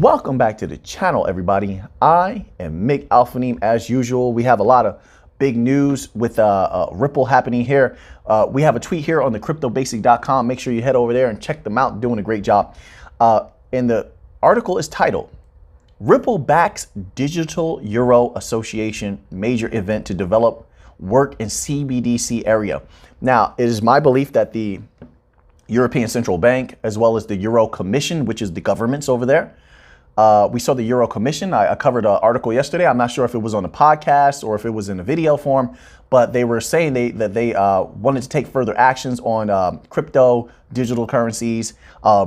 Welcome back to the channel, everybody. I am Mick Auphanim. As usual, we have a lot of big news with Ripple happening here. We have a tweet here on the cryptobasic.com. Make sure you head over there and check them out. Doing a great job. And the article is titled, Ripple backs Digital Euro Association major event to develop work in CBDC area. Now, it is my belief that the European Central Bank, as well as the Euro Commission, which is the governments over there. We saw the Euro Commission. I covered an article yesterday. I'm not sure if it was on the podcast or if it was in a video form, but they were saying that they wanted to take further actions on crypto, digital currencies,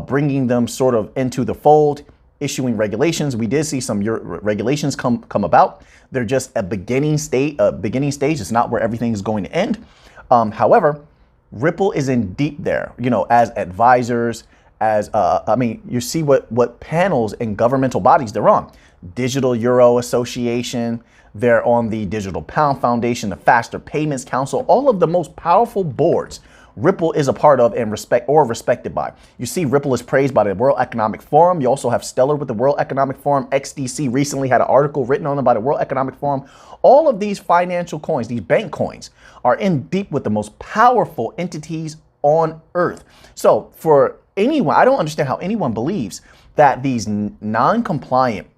bringing them sort of into the fold, issuing regulations. We did see some regulations come about. They're just a beginning stage. It's not where everything is going to end. However, Ripple is in deep there, as advisors, you see what panels and governmental bodies they're on. Digital Euro Association, they're on the Digital Pound Foundation, the Faster Payments Council, all of the most powerful boards Ripple is a part of and respected by. You see Ripple is praised by the World Economic Forum. You also have Stellar with the World Economic Forum. XDC recently had an article written on them by the World Economic Forum. All of these financial coins, these bank coins, are in deep with the most powerful entities on earth. So for anyone, I don't understand how anyone believes that these non-compliant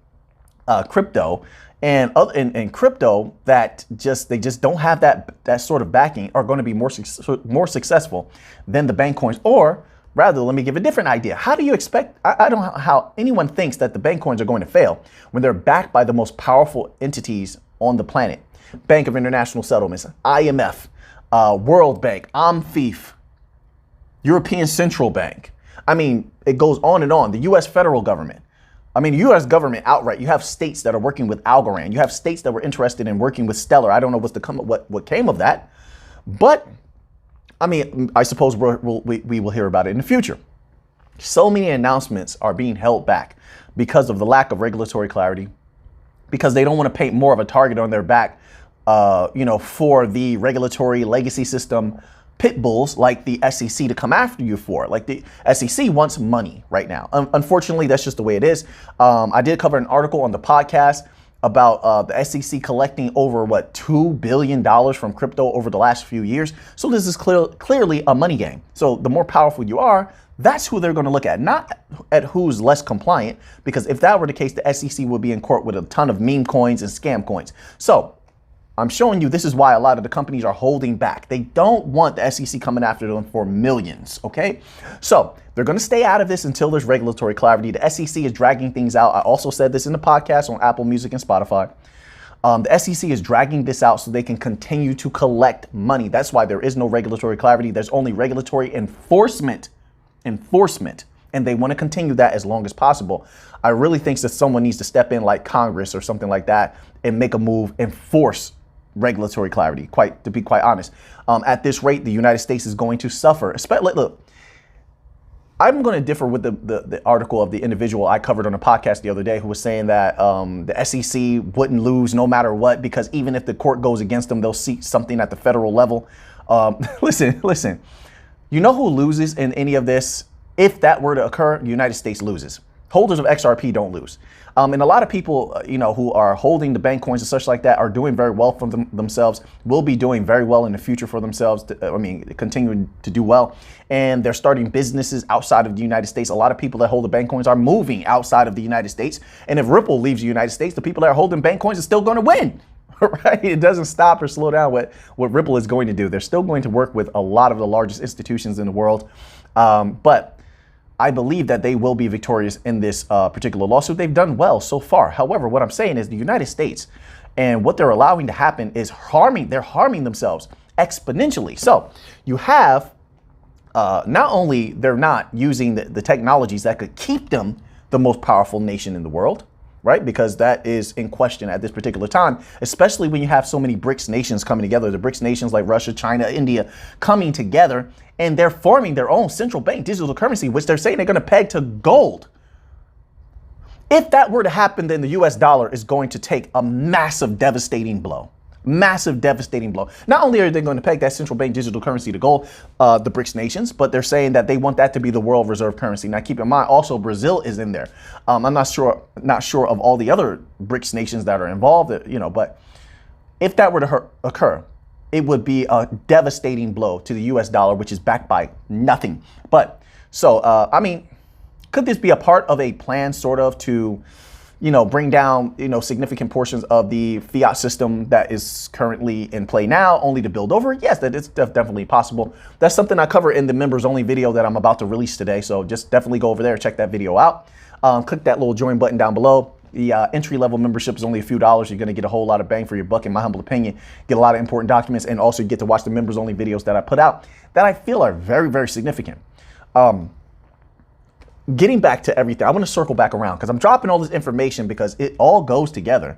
crypto and crypto that they just don't have that sort of backing are going to be more successful than the bank coins. Or rather, let me give a different idea. How do you expect? I don't know how anyone thinks that the bank coins are going to fail when they're backed by the most powerful entities on the planet: Bank of International Settlements, IMF, World Bank, Auphanim, European Central Bank. I mean, it goes on and on. The U.S. federal government. I mean, U.S. government outright. You have states that are working with Algorand. You have states that were interested in working with Stellar. I don't know what came of that, but I mean, I suppose we will hear about it in the future. So many announcements are being held back because of the lack of regulatory clarity, because they don't want to paint more of a target on their back, for the regulatory legacy system pit bulls like the SEC to come after you for. Like the SEC wants money right now. Unfortunately, that's just the way it is. I did cover an article on the podcast about the SEC collecting over $2 billion from crypto over the last few years. So this is clearly a money game. So the more powerful you are, that's who they're going to look at, not at who's less compliant, because if that were the case, the SEC would be in court with a ton of meme coins and scam coins. So I'm showing you this is why a lot of the companies are holding back. They don't want the SEC coming after them for millions, okay? So they're going to stay out of this until there's regulatory clarity. The SEC is dragging things out. I also said this in the podcast on Apple Music and Spotify. The SEC is dragging this out so they can continue to collect money. That's why there is no regulatory clarity. There's only regulatory enforcement, and they want to continue that as long as possible. I really think that someone needs to step in, like Congress or something like that, and make a move and force regulatory clarity, to be quite honest. At this rate, the United States is going to suffer. Look, I'm going to differ with the article of the individual I covered on a podcast the other day who was saying that the SEC wouldn't lose no matter what, because even if the court goes against them, they'll seek something at the federal level. Listen, you know who loses in any of this? If that were to occur, the United States loses. Holders of XRP don't lose. And a lot of people, who are holding the bank coins and such like that are doing very well for themselves, will be doing very well in the future for themselves. Continuing to do well. And they're starting businesses outside of the United States. A lot of people that hold the bank coins are moving outside of the United States. And if Ripple leaves the United States, the people that are holding bank coins are still going to win. Right? It doesn't stop or slow down what Ripple is going to do. They're still going to work with a lot of the largest institutions in the world. But I believe that they will be victorious in this particular lawsuit. They've done well so far. However, what I'm saying is the United States and what they're allowing to happen is they're harming themselves exponentially. So you have, not only they're not using the technologies that could keep them the most powerful nation in the world, right? Because that is in question at this particular time, especially when you have so many BRICS nations coming together, the BRICS nations like Russia, China, India coming together, and they're forming their own central bank digital currency, which they're saying they're going to peg to gold. If that were to happen, then the US dollar is going to take a massive, devastating blow. Massive, devastating blow. Not only are they going to peg that central bank digital currency to gold, the BRICS nations, but they're saying that they want that to be the world reserve currency. Now, keep in mind, also Brazil is in there. I'm not sure of all the other BRICS nations that are involved, but if that were to occur, it would be a devastating blow to the US dollar, which is backed by nothing. But so, I mean, could this be a part of a plan sort of to, bring down, significant portions of the fiat system that is currently in play now, only to build over? Yes, that is definitely possible. That's something I cover in the members only video that I'm about to release today. So just definitely go over there, check that video out. Click that little join button down below. The entry-level membership is only a few dollars. You're going to get a whole lot of bang for your buck, in my humble opinion. Get a lot of important documents, and also get to watch the members-only videos that I put out that I feel are very, very significant. Getting back to everything, I want to circle back around because I'm dropping all this information because it all goes together.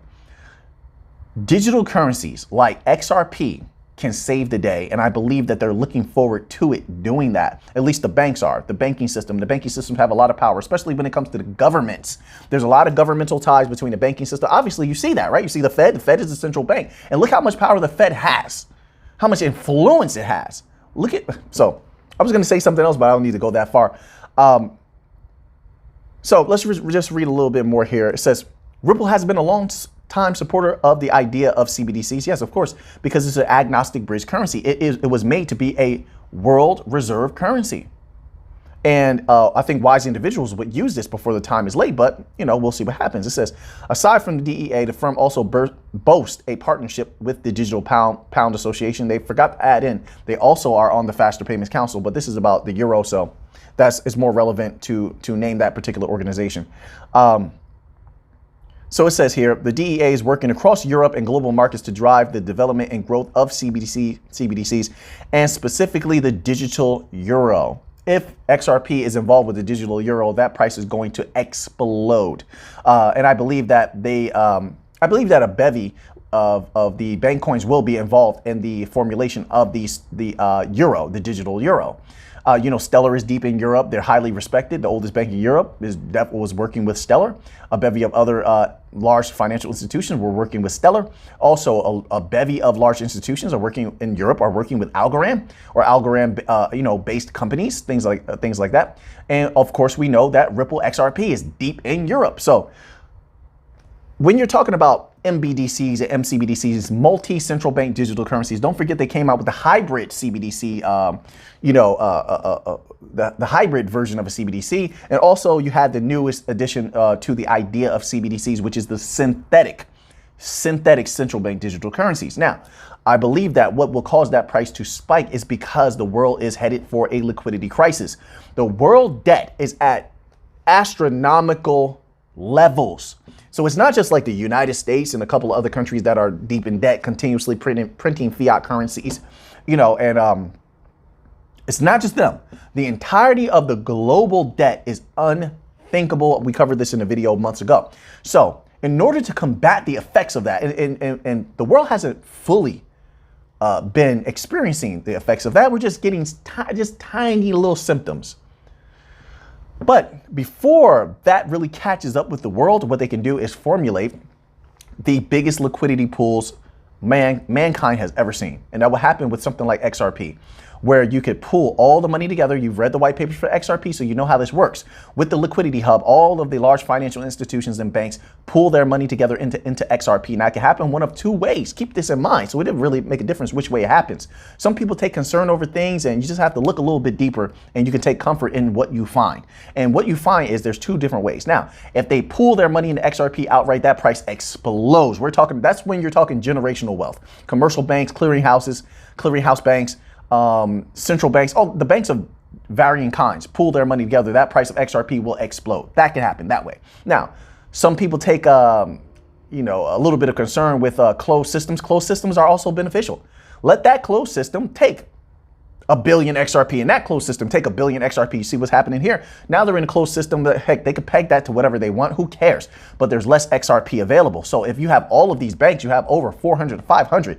Digital currencies like XRP can save the day, and I believe that they're looking forward to it doing that. At least the banks are. The banking systems have a lot of power, especially when it comes to the governments. There's a lot of governmental ties between the banking system. Obviously, you see that, right? You see the Fed. The Fed is the central bank, and look how much power the Fed has, how much influence it has. So I was going to say something else, but I don't need to go that far. So let's just read a little bit more here. It says, Ripple has been a long-time supporter of the idea of CBDCs. Yes, of course, because it's an agnostic bridge currency. It was made to be a world reserve currency. And I think wise individuals would use this before the time is late, but, we'll see what happens. It says, aside from the DEA, the firm also boasts a partnership with the Digital Pound Association. They forgot to add in, they also are on the Faster Payments Council, but this is about the euro, so it's more relevant to name that particular organization. So it says here, the DEA is working across Europe and global markets to drive the development and growth of CBDCs, and specifically the digital euro. If XRP is involved with the digital euro, that price is going to explode. And I believe that a bevy of the bank coins will be involved in the formulation of the digital euro. Stellar is deep in Europe. They're highly respected. The oldest bank in Europe was working with Stellar. A bevy of other large financial institutions were working with Stellar. Also, a bevy of large institutions are working with Algorand or Algorand, based companies, things like that. And of course, we know that Ripple XRP is deep in Europe. So when you're talking about MBDCs and MCBDCs, multi-central bank digital currencies, don't forget they came out with the hybrid CBDC, the hybrid version of a CBDC. And also you had the newest addition to the idea of CBDCs, which is the synthetic central bank digital currencies. Now, I believe that what will cause that price to spike is because the world is headed for a liquidity crisis. The world debt is at astronomical levels. So it's not just like the United States and a couple of other countries that are deep in debt, continuously printing fiat currencies, and it's not just them. The entirety of the global debt is unthinkable. We covered this in a video months ago. So in order to combat the effects of that, and the world hasn't fully been experiencing the effects of that, we're just getting just tiny little symptoms. But before that really catches up with the world, what they can do is formulate the biggest liquidity pools mankind has ever seen. And that will happen with something like XRP, where you could pool all the money together. You've read the white papers for XRP, so you know how this works. With the liquidity hub, all of the large financial institutions and banks pool their money together into XRP. Now, it can happen one of two ways. Keep this in mind. So it didn't really make a difference which way it happens. Some people take concern over things, and you just have to look a little bit deeper, and you can take comfort in what you find. And what you find is there's two different ways. Now, if they pool their money into XRP outright, that price explodes. That's when you're talking generational wealth. Commercial banks, clearinghouse banks, central banks, the banks of varying kinds pool their money together. That price of XRP will explode. That can happen that way. Now, some people take, a little bit of concern with closed systems. Closed systems are also beneficial. Let that closed system take a billion XRP, and that closed system take a billion XRP. You see what's happening here? Now they're in a closed system that, heck, they could peg that to whatever they want. Who cares? But there's less XRP available. So if you have all of these banks, you have over 400 to 500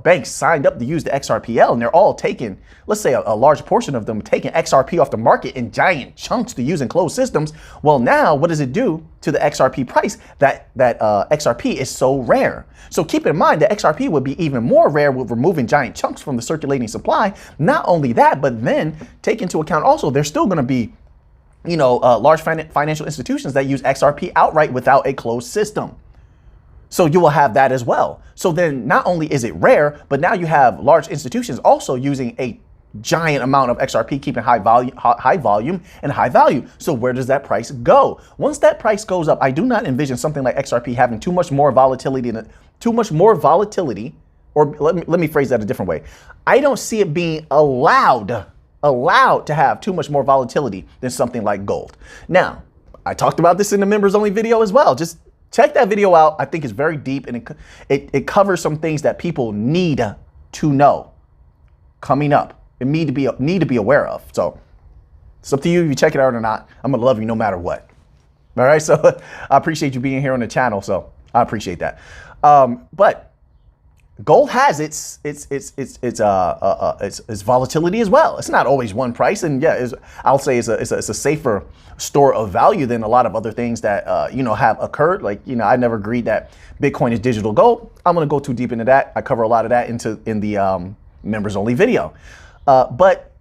banks signed up to use the XRPL, and they're all taking, let's say a large portion of them taking XRP off the market in giant chunks to use in closed systems. Well, now what does it do to the XRP price that XRP is so rare. So keep in mind that XRP would be even more rare with removing giant chunks from the circulating supply. Not only that, but then take into account also there's still going to be large financial institutions that use XRP outright without a closed system. So you will have that as well. So then not only is it rare, but now you have large institutions also using a giant amount of XRP, keeping high volume and high value. So where does that price go? Once that price goes up, I do not envision something like XRP having too much more volatility, or let me phrase that a different way. I don't see it being allowed to have too much more volatility than something like gold. Now, I talked about this in the members only video as well. Just check that video out. I think it's very deep, and it covers some things that people need to know coming up and need to be aware of. So it's up to you if you check it out or not. I'm gonna love you no matter what. All right, so I appreciate you being here on the channel. So I appreciate that. But gold has its volatility as well. It's not always one price, and yeah, I'll say it's a safer store of value than a lot of other things that have occurred. Like I never agreed that Bitcoin is digital gold. I'm gonna go too deep into that. I cover a lot of that in the members only video, but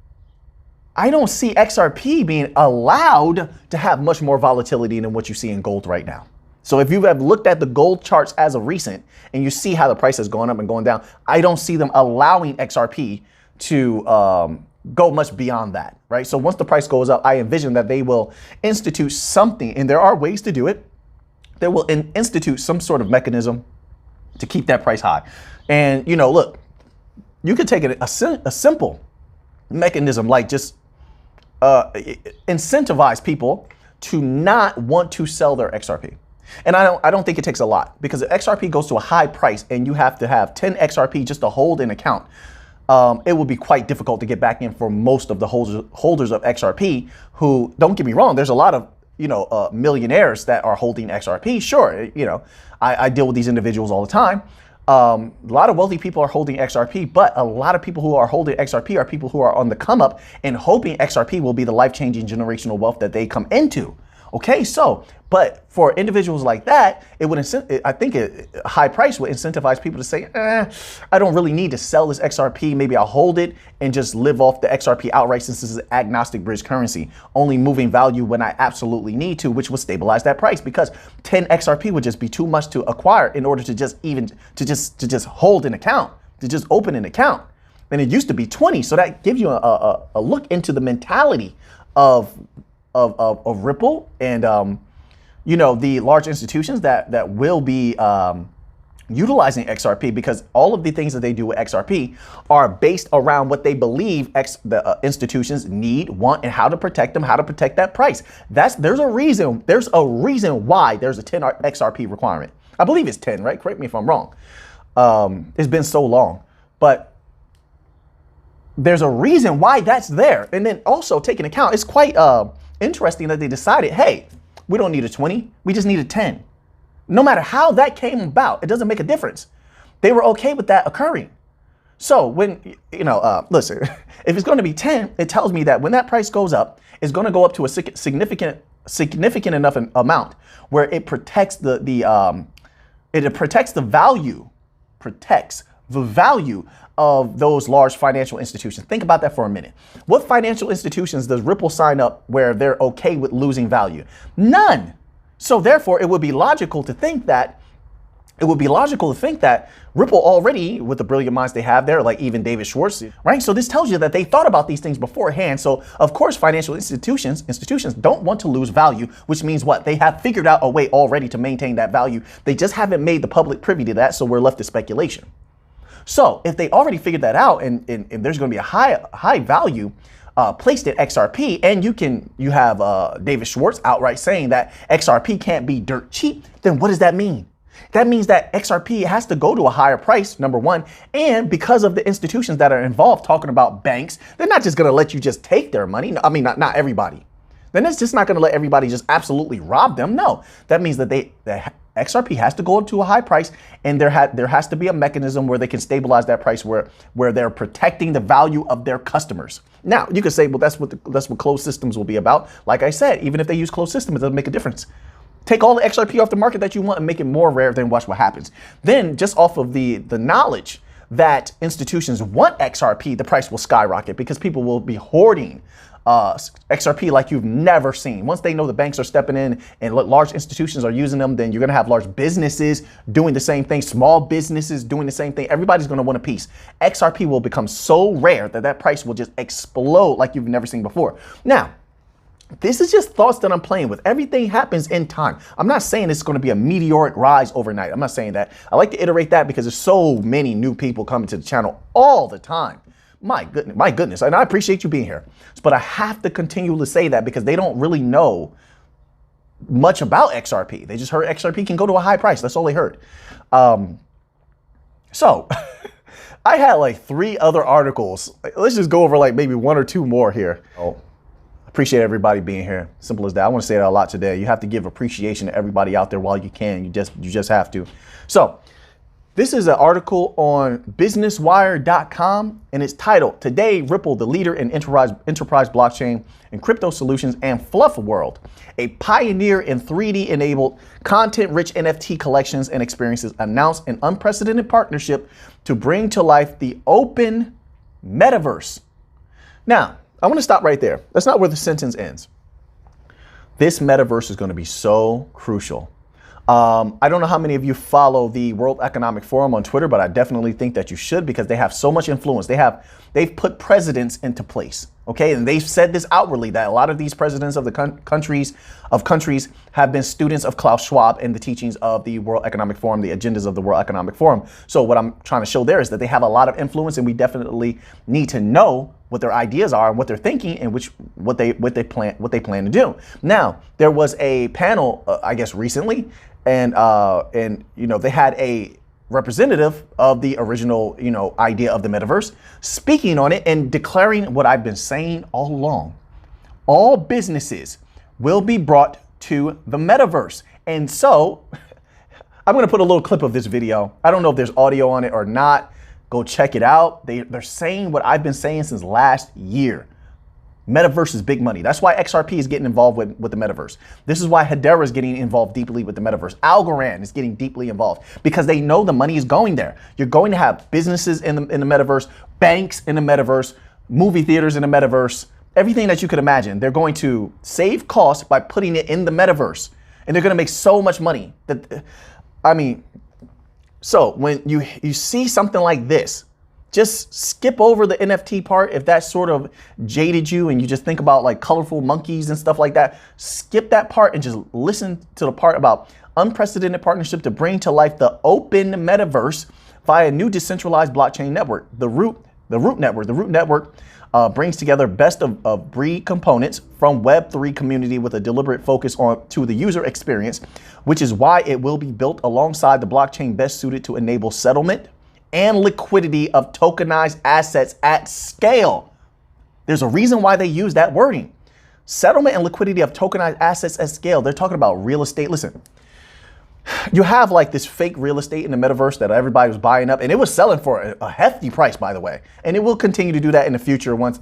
I don't see XRP being allowed to have much more volatility than what you see in gold right now. So if you have looked at the gold charts as of recent and you see how the price has gone up and going down, I don't see them allowing XRP to go much beyond that, right? So once the price goes up, I envision that they will institute something, and there are ways to do it. They will institute some sort of mechanism to keep that price high. And look, you could take a simple mechanism like just incentivize people to not want to sell their XRP. And I don't think it takes a lot, because if XRP goes to a high price and you have to have 10 XRP just to hold an account, it will be quite difficult to get back in for most of the holders of XRP who, don't get me wrong, there's a lot of millionaires that are holding XRP. Sure, I deal with these individuals all the time. A lot of wealthy people are holding XRP, but a lot of people who are holding XRP are people who are on the come up and hoping XRP will be the life-changing generational wealth that they come into. Okay, but for individuals like that, I think a high price would incentivize people to say, I don't really need to sell this XRP. Maybe I'll hold it and just live off the XRP outright, since this is an agnostic bridge currency, only moving value when I absolutely need to, which would stabilize that price, because 10 XRP would just be too much to acquire in order to just hold an account, to just open an account. And it used to be 20. So that gives you a look into the mentality of Ripple and the large institutions that will be utilizing XRP, because all of the things that they do with XRP are based around what they believe the institutions need, want, and how to protect them, how to protect that price. There's a reason why there's a 10 XRP requirement. I believe it's 10, right? Correct me if I'm wrong. It's been so long, but there's a reason why that's there. And then also take into account, it's quite interesting that they decided, hey, we don't need a 20, we just need a 10. No matter how that came about, it doesn't make a difference. They were okay with that occurring. So when, listen, if it's going to be 10, it tells me that when that price goes up, it's going to go up to a significant enough amount where it protects the value of those large financial institutions. Think about that for a minute. What financial institutions does Ripple sign up where they're okay with losing value? None. So therefore, it would be logical to think that Ripple already, with the brilliant minds they have there, like even David Schwartz, right? So this tells you that they thought about these things beforehand. So of course, financial institutions don't want to lose value, which means what? They have figured out a way already to maintain that value. They just haven't made the public privy to that, so we're left to speculation. So if they already figured that out, and there's going to be a high value placed at XRP, and you have David Schwartz outright saying that XRP can't be dirt cheap, then what does that mean? That means that XRP has to go to a higher price, number one, and because of the institutions that are involved, talking about banks, they're not just going to let you just take their money. I mean, not everybody. Then it's just not going to let everybody just absolutely rob them. No, that means that XRP has to go to a high price, and there has to be a mechanism where they can stabilize that price, where they're protecting the value of their customers. Now, you could say, well, that's what closed systems will be about. Like I said, even if they use closed systems, it doesn't make a difference. Take all the XRP off the market that you want and make it more rare, then watch what happens. Then just off of the knowledge that institutions want XRP, the price will skyrocket because people will be hoarding XRP like you've never seen. Once they know the banks are stepping in and large institutions are using them, then you're going to have large businesses doing the same thing, small businesses doing the same thing. Everybody's going to want a piece. XRP will become so rare that that price will just explode like you've never seen before. Now, this is just thoughts that I'm playing with. Everything happens in time. I'm not saying it's going to be a meteoric rise overnight. I'm not saying that. I like to iterate that because there's so many new people coming to the channel all the time. My goodness. And I appreciate you being here. But I have to continue to say that because they don't really know much about XRP. They just heard XRP can go to a high price. That's all they heard. So I had like 3 other articles. Let's just go over like maybe 1 or 2 more here. Oh. Appreciate everybody being here. Simple as that. I want to say that a lot today. You have to give appreciation to everybody out there while you can. You just have to. So this is an article on businesswire.com and it's titled, "Today Ripple, the leader in enterprise blockchain and crypto solutions, and Fluf World, a pioneer in 3D enabled content-rich NFT collections and experiences, announced an unprecedented partnership to bring to life the open metaverse." Now, I want to stop right there. That's not where the sentence ends. This metaverse is going to be so crucial. I don't know how many of you follow the World Economic Forum on Twitter, but I definitely think that you should because they have so much influence. They've put presidents into place. Okay, and they've said this outwardly that a lot of these presidents of the countries have been students of Klaus Schwab and the teachings of the World Economic Forum, the agendas of the World Economic Forum. So what I'm trying to show there is that they have a lot of influence, and we definitely need to know what their ideas are and what they're thinking and what they plan to do. Now, there was a panel, I guess recently, and you know, they had a representative of the original, you know, idea of the metaverse speaking on it and declaring what I've been saying all along. All businesses will be brought to the metaverse. And so I'm going to put a little clip of this video. I don't know if there's audio on it or not. Go check it out. They're saying what I've been saying since last year. Metaverse is big money. That's why XRP is getting involved with the metaverse. This is why Hedera is getting involved deeply with the metaverse. Algorand is getting deeply involved because they know the money is going there. You're going to have businesses in the metaverse, banks in the metaverse, movie theaters in the metaverse, everything that you could imagine. They're going to save costs by putting it in the metaverse, and they're going to make so much money that, I mean, so when you see something like this, just skip over the NFT part if that sort of jaded you and you just think about like colorful monkeys and stuff like that. Skip that part and just listen to the part about unprecedented partnership to bring to life the open metaverse via a new decentralized blockchain network. The Root Network brings together best of breed components from Web3 community with a deliberate focus to the user experience, which is why it will be built alongside the blockchain best suited to enable settlement and liquidity of tokenized assets at scale. There's a reason why they use that wording. Settlement and liquidity of tokenized assets at scale. They're talking about real estate. Listen, you have like this fake real estate in the metaverse that everybody was buying up, and it was selling for a hefty price, by the way. And it will continue to do that in the future once,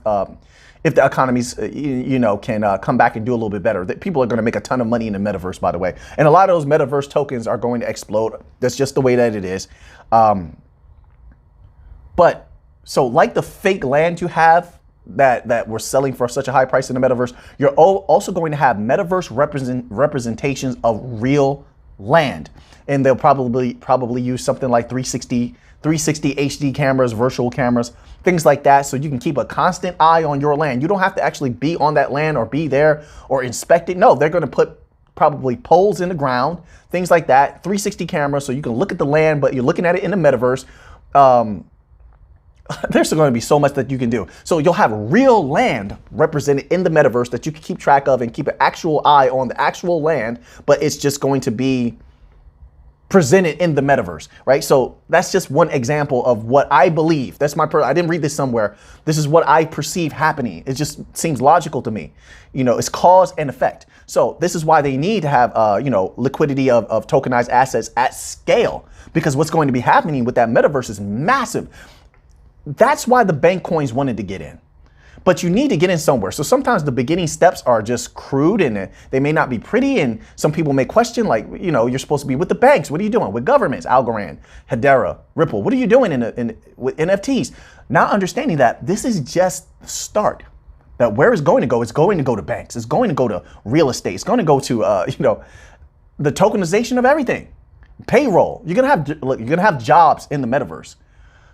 if the economies, can come back and do a little bit better. People are going to make a ton of money in the metaverse, by the way. And a lot of those metaverse tokens are going to explode. That's just the way that it is. But so like the fake land you have that we're selling for such a high price in the metaverse, you're also going to have metaverse representations of real land. And they'll probably use something like 360 HD cameras, virtual cameras, things like that. So you can keep a constant eye on your land. You don't have to actually be on that land or be there or inspect it. No, they're going to put probably poles in the ground, things like that, 360 cameras. So you can look at the land, but you're looking at it in the metaverse. There's going to be so much that you can do. So you'll have real land represented in the metaverse that you can keep track of and keep an actual eye on the actual land, but it's just going to be presented in the metaverse, right? So that's just one example of what I believe. That's my I didn't read this somewhere. This is what I perceive happening. It just seems logical to me. You know, it's cause and effect. So this is why they need to have, liquidity of tokenized assets at scale, because what's going to be happening with that metaverse is massive. That's why the bank coins wanted to get in. But you need to get in somewhere. So sometimes the beginning steps are just crude and they may not be pretty. And some people may question, like, you know, you're supposed to be with the banks. What are you doing? With governments, Algorand, Hedera, Ripple. What are you doing with NFTs? Not understanding that this is just the start. That where it's going to go, it's going to go to banks. It's going to go to real estate. It's going to go to, you know, the tokenization of everything. Payroll. You're gonna have jobs in the metaverse.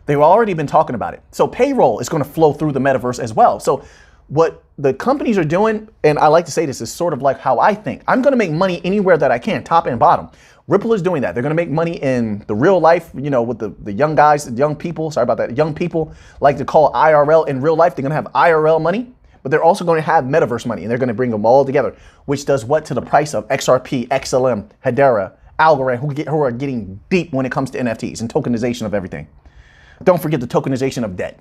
They've already been talking about it. So payroll is going to flow through the metaverse as well. So what the companies are doing, and I like to say this, is sort of like how I think. I'm going to make money anywhere that I can, top and bottom. Ripple is doing that. They're going to make money in the real life, you know, with the young guys, the young people. Sorry about that. Young people like to call IRL in real life. They're going to have IRL money, but they're also going to have metaverse money, and they're going to bring them all together, which does what to the price of XRP, XLM, Hedera, Algorand, who are getting deep when it comes to NFTs and tokenization of everything. Don't forget the tokenization of debt.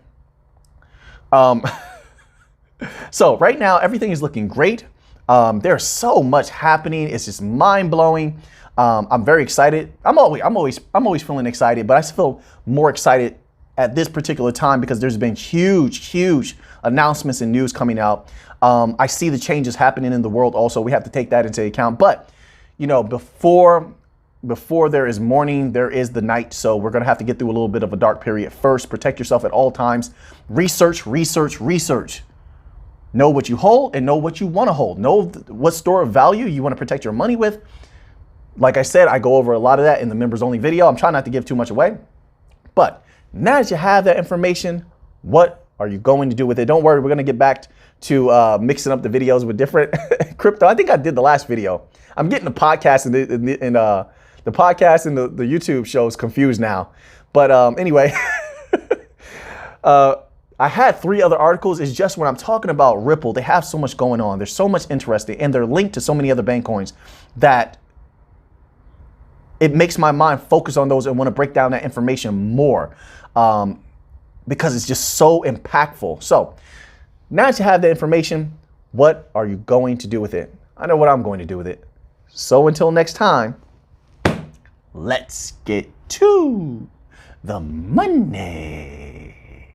So right now, everything is looking great. There's so much happening. It's just mind blowing. I'm very excited. I'm always feeling excited, but I feel more excited at this particular time because there's been huge announcements and news coming out. I see the changes happening in the world also. We have to take that into account. But, you know, before there is morning, there is the night. So we're going to have to get through a little bit of a dark period first. Protect yourself at all times. Research. Know what you hold and know what you want to hold. Know what store of value you want to protect your money with. Like I said, I go over a lot of that in the members only video. I'm trying not to give too much away. But now that you have that information, what are you going to do with it? Don't worry, we're going to get back to mixing up the videos with different crypto. I think I did the last video. I'm getting the podcast and the podcast and the YouTube shows confused now. But anyway, I had 3 other articles. It's just when I'm talking about Ripple, they have so much going on. There's so much interesting, and they're linked to so many other bank coins that it makes my mind focus on those and want to break down that information more because it's just so impactful. So now that you have the information, what are you going to do with it? I know what I'm going to do with it. So until next time, let's get to the money.